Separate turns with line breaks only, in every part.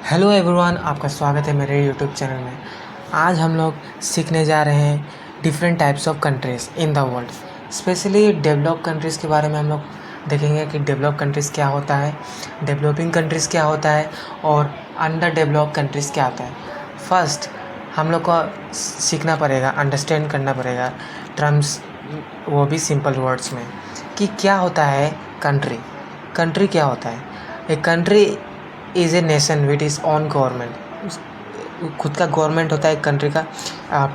Hello everyone, आपका स्वागत है मेरे यूट्यूब चैनल में। आज हम लोग सीखने जा रहे हैं different types of countries in the world. Specially develop countries के बारे में हम लोग देखेंगे कि डेवलप कंट्रीज़ क्या होता है, डेवलपिंग कंट्रीज़ क्या होता है और अंडर डेवलप कंट्रीज़ क्या होता है। फर्स्ट हम लोग को सीखना पड़ेगा, अंडरस्टैंड करना पड़ेगा टर्म्स, वो भी सिंपल वर्ड्स में, कि क्या होता है कंट्री। कंट्री क्या होता है? एक country is a nation with is own government. खुद का गवर्नमेंट होता है कंट्री का,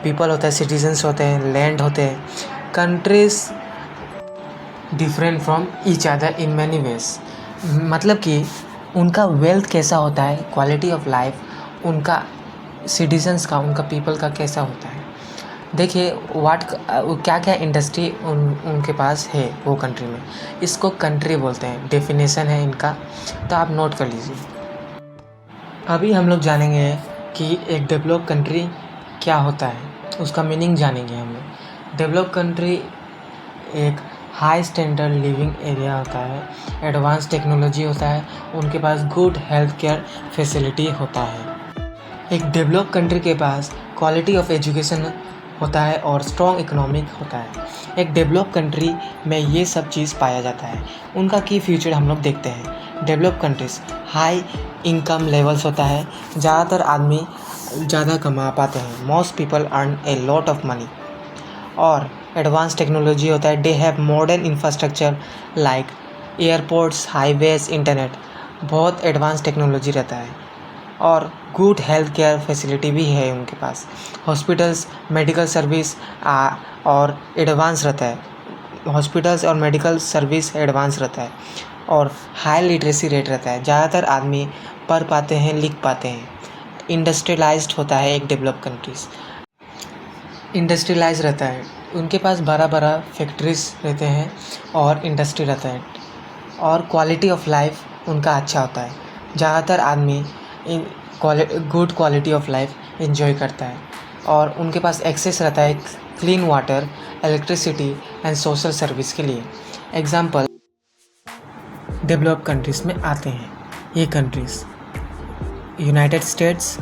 पीपल होता है, सिटीजन्स होते हैं, लैंड होते हैं। Countries different from each other in many ways. मतलब कि उनका वेल्थ कैसा होता है, क्वालिटी ऑफ लाइफ उनका सिटीजन्स का, उनका पीपल का कैसा होता है। देखिए क्या क्या इंडस्ट्री उनके पास है वो कंट्री में, इसको कंट्री बोलते हैं। डेफिनेशन है इनका, तो आप नोट कर लीजिए। अभी हम लोग जानेंगे कि एक डेवलप कंट्री क्या होता है, उसका मीनिंग जानेंगे हम लोग। डेवलप कंट्री एक हाई स्टैंडर्ड लिविंग एरिया होता है, एडवांस टेक्नोलॉजी होता है, उनके पास गुड हेल्थ केयर फैसिलिटी होता है। एक डेवलप कंट्री के पास क्वालिटी ऑफ एजुकेशन होता है और स्ट्रॉन्ग इकोनॉमिक होता है। एक डेवलप कंट्री में ये सब चीज़ पाया जाता है। उनका की फ्यूचर हम लोग देखते हैं। Develop countries high income levels होता है, ज़्यादातर आदमी ज़्यादा कमा पाते हैं, most people earn a lot of money. और एडवांस टेक्नोलॉजी होता है, they have modern infrastructure like airports, highways, internet, बहुत एडवांस टेक्नोलॉजी रहता है। और गुड हेल्थ केयर फैसिलिटी भी है उनके पास, हॉस्पिटल्स, मेडिकल सर्विस और एडवांस रहता है, हॉस्पिटल्स और मेडिकल सर्विस एडवांस रहता है। और हाई लिटरेसी रेट रहता है, ज़्यादातर आदमी पढ़ पाते हैं, लिख पाते हैं। इंडस्ट्रियलाइज्ड होता है एक डेवलप कंट्रीज़, इंडस्ट्रियलाइज रहता है, उनके पास बड़ा बड़ा फैक्ट्रीज रहते हैं और इंडस्ट्री रहता है। और क्वालिटी ऑफ लाइफ उनका अच्छा होता है, ज़्यादातर आदमी good quality of life enjoy करता है। और उनके पास एक्सेस रहता है clean water, electricity and social service के लिए। एग्जाम्पल डेवलप कंट्रीज़ में आते हैं ये कंट्रीज़: यूनाइटेड स्टेट्स,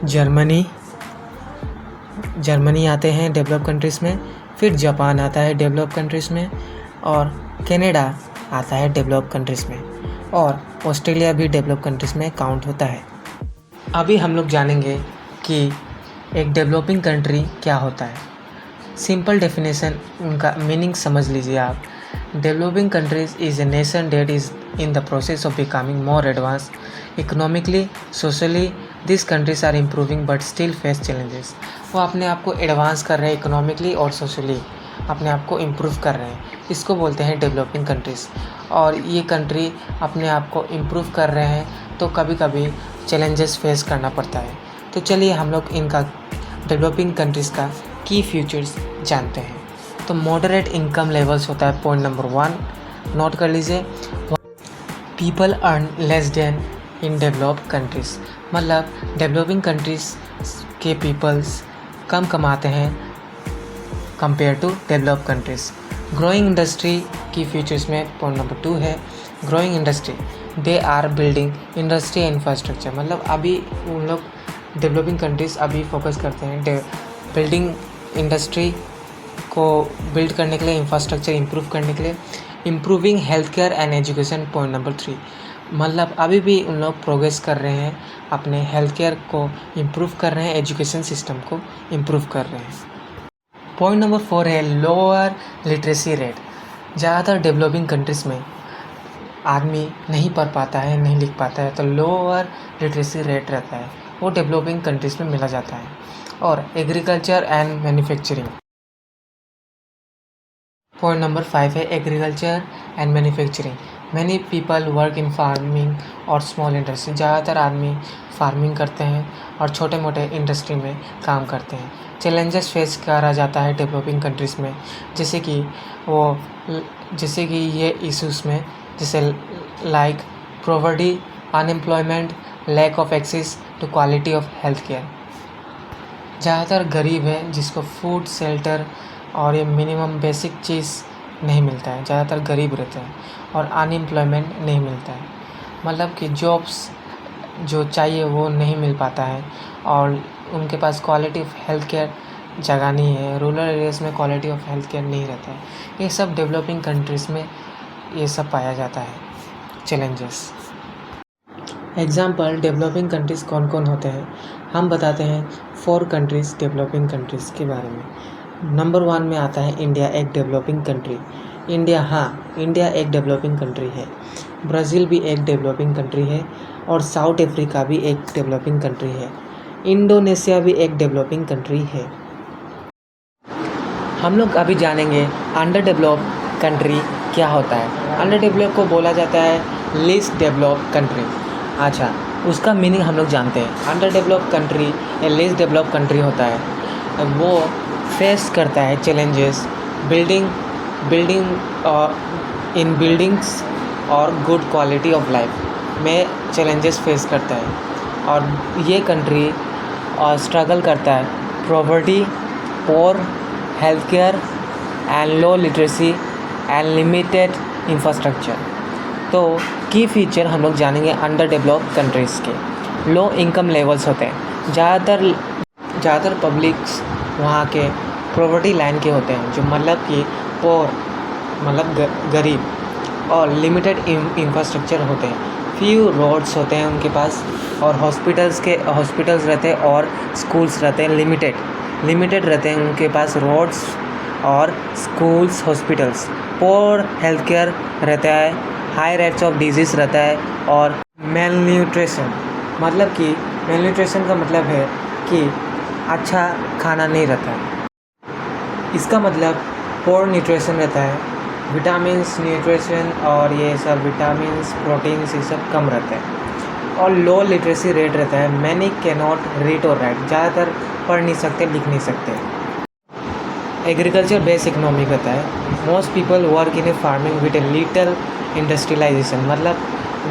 जर्मनी आते हैं डेवलप कंट्रीज़ में, फिर जापान आता है डेवलप कंट्रीज़ में, और कनाडा आता है डेवलप कंट्रीज़ में, और ऑस्ट्रेलिया भी डेवलप कंट्रीज़ में काउंट होता है। अभी हम लोग जानेंगे कि एक डेवलपिंग कंट्री क्या होता है। सिंपल डेफिनेशन, उनका मीनिंग समझ लीजिए आप। Developing countries is a nation that is in the process of becoming more advance economically, socially. This countries are improving but still face challenges. वो अपने आप को एडवांस कर रहे हैं इकोनॉमिकली और सोशली, अपने आप को इम्प्रूव कर रहे हैं, इसको बोलते हैं डेवलपिंग कंट्रीज़। और ये कंट्री अपने आप को इम्प्रूव कर रहे हैं तो कभी कभी चैलेंजेस फेस करना पड़ता है। तो चलिए हम लोग इनका डेवलपिंग कंट्रीज़ का की फीचर्स जानते हैं। तो मॉडरेट इनकम लेवल्स होता है पॉइंट नंबर 1, नोट कर लीजिए। People earn less than in develop countries, मतलब डेवलपिंग कंट्रीज़ के पीपल्स कम कमाते हैं compare to develop countries. Growing industry की फीचर्स में पॉइंट नंबर 2 है growing industry, they are building industry infrastructure, मतलब अभी उन लोग डेवलपिंग कंट्रीज़ अभी फोकस करते हैं बिल्डिंग इंडस्ट्री को बिल्ड करने के लिए, इंफ्रास्ट्रक्चर इंप्रूव करने के लिए। Improving health care and education point number 3, मतलब अभी भी उन लोग प्रोग्रेस कर रहे हैं, अपने हेल्थ केयर को इम्प्रूव कर रहे हैं, एजुकेशन सिस्टम को इम्प्रूव कर रहे हैं। पॉइंट नंबर 4 है लोअर लिटरेसी रेट। ज़्यादातर डेवलपिंग कंट्रीज़ में आदमी नहीं पढ़ पाता है, नहीं लिख पाता है, तो लोअर लिटरेसी रेट रहता है, वो डेवलपिंग कंट्रीज़ में मिला जाता है। और agriculture and manufacturing, point number 5 है agriculture and manufacturing. Many people work in farming और स्मॉल इंडस्ट्री, ज़्यादातर आदमी फार्मिंग करते हैं और छोटे मोटे इंडस्ट्री में काम करते हैं। चैलेंजेस फेस करा जाता है डेवलपिंग कंट्रीज़ में, जैसे कि ये इश्यूज़ में, जैसे like poverty, unemployment, lack of access to quality of health care. ज़्यादातर गरीब है जिसको फूड, शेल्टर और ये मिनिमम बेसिक चीज़ नहीं मिलता है, ज़्यादातर गरीब रहते हैं। और अनएम्प्लॉयमेंट नहीं मिलता है, मतलब कि जॉब्स जो चाहिए वो नहीं मिल पाता है और उनके पास क्वालिटी ऑफ हेल्थ केयर जगह नहीं है। रूरल एरियाज़ में क्वालिटी ऑफ हेल्थ केयर नहीं रहता है। ये सब डेवलपिंग कंट्रीज़ में ये सब पाया जाता है चैलेंजेस। एग्ज़ाम्पल डेवलपिंग कंट्रीज़ कौन कौन होते हैं, हम बताते हैं 4 कंट्रीज़ डेवलपिंग कंट्रीज़ के बारे में। नंबर 1 में आता है इंडिया, एक डेवलपिंग कंट्री। इंडिया एक डेवलपिंग कंट्री है। ब्राज़ील भी एक डेवलपिंग कंट्री है और साउथ अफ्रीका भी एक डेवलपिंग कंट्री है। इंडोनेशिया भी एक डेवलपिंग कंट्री है। हम लोग अभी जानेंगे अंडर डेवलप्ड कंट्री क्या होता है। अंडर डेवलप को बोला जाता है लीस्ट डेवलप्ड कंट्री। अच्छा, उसका मीनिंग हम लोग जानते हैं। अंडर डेवलप्ड कंट्री या लीस्ट डेवलप्ड कंट्री होता है, वो फेस करता है चैलेंजेस बिल्डिंग्स और गुड क्वालिटी ऑफ लाइफ में चैलेंजेस फेस करता है। और ये कंट्री स्ट्रगल करता है poverty, poor, health care and low literacy and limited infrastructure. तो की फीचर हम लोग जानेंगे अंडर डेवलप्ड कंट्रीज़ के। लो इनकम लेवल्स होते हैं, ज़्यादातर पब्लिक्स वहाँ के पॉवर्टी लाइन के होते हैं, जो मतलब कि पोर मतलब गरीब, और लिमिटेड इंफ्रास्ट्रक्चर होते हैं। फ्यू रोड्स होते हैं उनके पास, और हॉस्पिटल्स रहते हैं और स्कूल्स रहते हैं। लिमिटेड रहते हैं उनके पास रोड्स और स्कूल्स, हॉस्पिटल्स। पोर हेल्थ केयर रहता है, हाई रेट्स ऑफ डिजीज़ रहता है, और मेल न्यूट्रिशन का मतलब है कि अच्छा खाना नहीं रहता है। इसका मतलब पोर न्यूट्रिशन रहता है, विटामिन्स, न्यूट्रिशन और ये सब विटामिन्स, प्रोटीन्स ये सब कम रहते हैं। और लो लिटरेसी रेट रहता है, मैनी कैन नॉट रीड और राइट, ज़्यादातर पढ़ नहीं सकते, लिख नहीं सकते। एग्रीकल्चर बेस्ड इकोनॉमी रहता है। Most people work in a farming with a little industrialisation, मतलब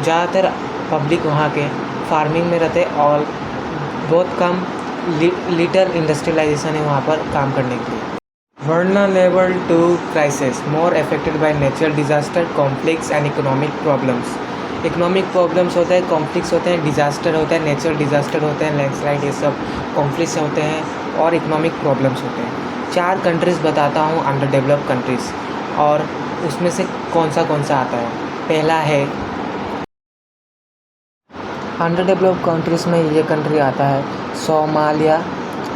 ज़्यादातर पब्लिक वहाँ के फार्मिंग में रहते और बहुत कम लिटल इंडस्ट्रियलाइजेशन है वहाँ पर काम करने के लिए। Vulnerable to crisis, more affected by natural disaster, conflicts and economic problems. Economic problems होते हैं, कॉन्फ्लिक्ट्स होते हैं, डिज़ास्टर होता है, नेचुरल डिज़ास्टर होते हैं, लैंडस्लाइड, ये सब कॉन्फ्लिक्ट्स होते हैं और इकोनॉमिक प्रॉब्लम्स होते हैं। 4 कंट्रीज़ बताता हूँ अंडर डेवलप्ड कंट्रीज़, और उसमें से कौन सा आता है। पहला है अंडर डेवलप्ड कंट्रीज़ में ये कंट्री आता है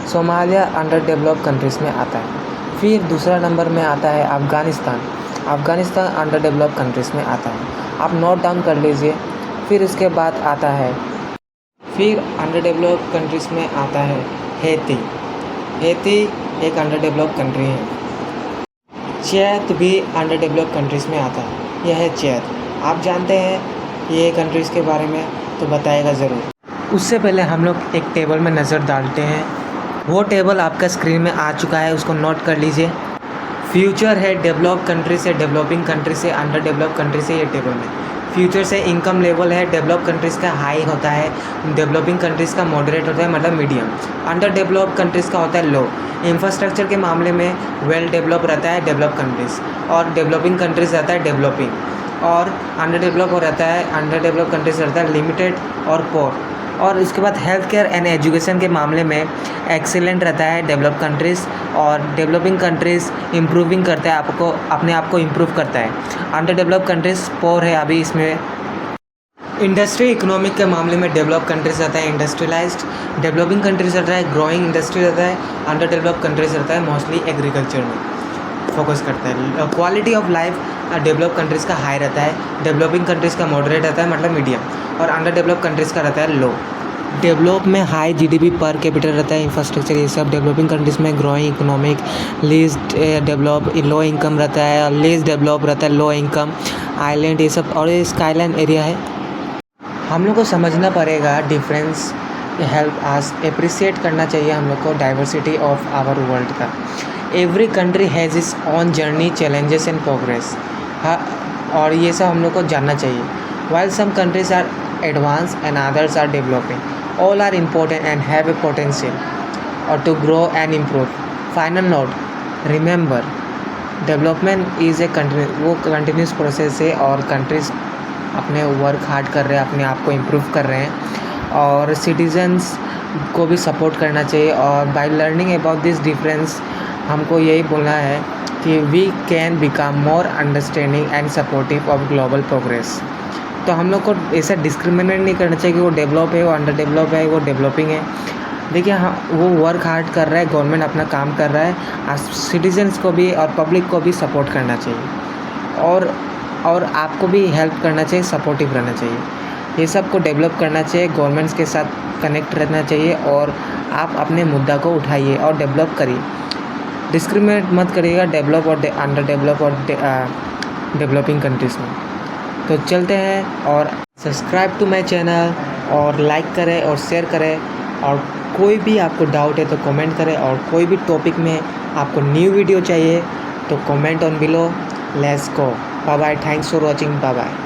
सोमालिया अंडर डेवलप्ड कंट्रीज़ में आता है। फिर दूसरा नंबर में आता है अफ़गानिस्तान अंडर डेवलप्ड कंट्रीज़ में आता है। आप नोट डाउन कर लीजिए। फिर इसके बाद आता है, फिर अंडर डेवलप्ड कंट्रीज़ में आता है हैती एक अंडर डेवलप्ड कंट्री है। चैद भी अंडर डेवलप्ड कंट्रीज़ में आता है। यह है चैद। आप जानते हैं ये कंट्रीज़ के बारे में तो बताएगा ज़रूर। उससे पहले हम लोग एक टेबल में नज़र डालते हैं। वो टेबल आपका स्क्रीन में आ चुका है, उसको नोट कर लीजिए। फ्यूचर है डेवलप्ड कंट्री से, डेवलपिंग कंट्री से, अंडर डेवलप्ड कंट्री से। ये टेबल में फ्यूचर से इनकम लेवल है, डेवलप्ड कंट्रीज़ का हाई होता है, डेवलपिंग कंट्रीज़ का मॉडरेट होता है मतलब मीडियम, अंडर डेवलप्ड कंट्रीज़ का होता है लो। इंफ्रास्ट्रक्चर के मामले में वेल डेवलप रहता है डेवलप्ड कंट्रीज़, और डेवलपिंग कंट्रीज़ रहता है डेवलपिंग, और अंडर डेवलप्ड कंट्रीज़ रहता है लिमिटेड और पोर। और इसके बाद हेल्थ केयर एंड एजुकेशन के मामले में एक्सीलेंट रहता है डेवलप्ड कंट्रीज़, और डेवलपिंग कंट्रीज़ इम्प्रूविंग करता है अपने आप को इम्प्रूव करता है। अंडर डेवलप्ड कंट्रीज़ पोर है अभी इसमें। इंडस्ट्री इकोनॉमिक के मामले में डेवलप्ड कंट्रीज़ रहता है इंडस्ट्रियलाइज्ड, डेवलपिंग कंट्रीज़ रहता है ग्रोइंग इंडस्ट्री रहता है, अंडर डेवलप्ड कंट्रीज़ रहता है मोस्टली एग्रीकल्चर में फोकस करता है। Quality of life developed countries का हाई रहता है, डेवलपिंग कंट्रीज़ का मॉडरेट रहता है मतलब मीडियम, और अंडर डेवलप्ड कंट्रीज़ का रहता है लो। डेवलप में हाई जीडीपी पर कैपिटल रहता है, इंफ्रास्ट्रक्चर ये सब। डेवलपिंग कंट्रीज़ में growing economic, least develop low income रहता है, लीस्ट डेवलप रहता है लो इनकम, आइलैंड ये सब, और ये स्काईलैंड एरिया है। हम लोग को समझना पड़ेगा डिफरेंस, हेल्प आस एप्रिसिएट करना चाहिए हम लोग को डाइवर्सिटी ऑफ आवर वर्ल्ड का। Every country has its own journey, challenges and progress, हाँ, और ये सब हम लोग को जानना चाहिए। While some countries are advance and others are developing, all are important and have a potential or to grow and improve. Final note, remember development is a continuous process है, और countries अपने वर्क हार्ड कर रहे हैं, अपने आप को improve कर रहे हैं, और सिटीजन्स को भी सपोर्ट करना चाहिए। और by learning about this difference हमको यही बोलना है कि we can become more understanding and supportive of global progress. तो हम लोग को ऐसा डिस्क्रिमिनेट नहीं करना चाहिए कि वो डेवलप है, वो अंडर डेवलप है, वो डेवलपिंग है। देखिए हाँ, वो वर्क हार्ड कर रहा है, गवर्नमेंट अपना काम कर रहा है, सिटीजन्स को भी और पब्लिक को भी सपोर्ट करना चाहिए और आपको भी हेल्प करना चाहिए, सपोर्टिव रहना चाहिए। ये सब को डेवलप करना चाहिए, गवर्नमेंट्स के साथ कनेक्ट रहना चाहिए और आप अपने मुद्दा को उठाइए और डेवलप करिए। डिस्क्रिमिनेट मत करिएगा डेवलप और अंडर डेवलप और डेवलपिंग कंट्रीज़ में। तो चलते हैं और सब्सक्राइब टू माय चैनल और लाइक करें और शेयर करें। और कोई भी आपको डाउट है तो कमेंट करें, और कोई भी टॉपिक में आपको न्यू वीडियो चाहिए तो comment on below. Let's go, bye bye, thanks for watching, bye bye.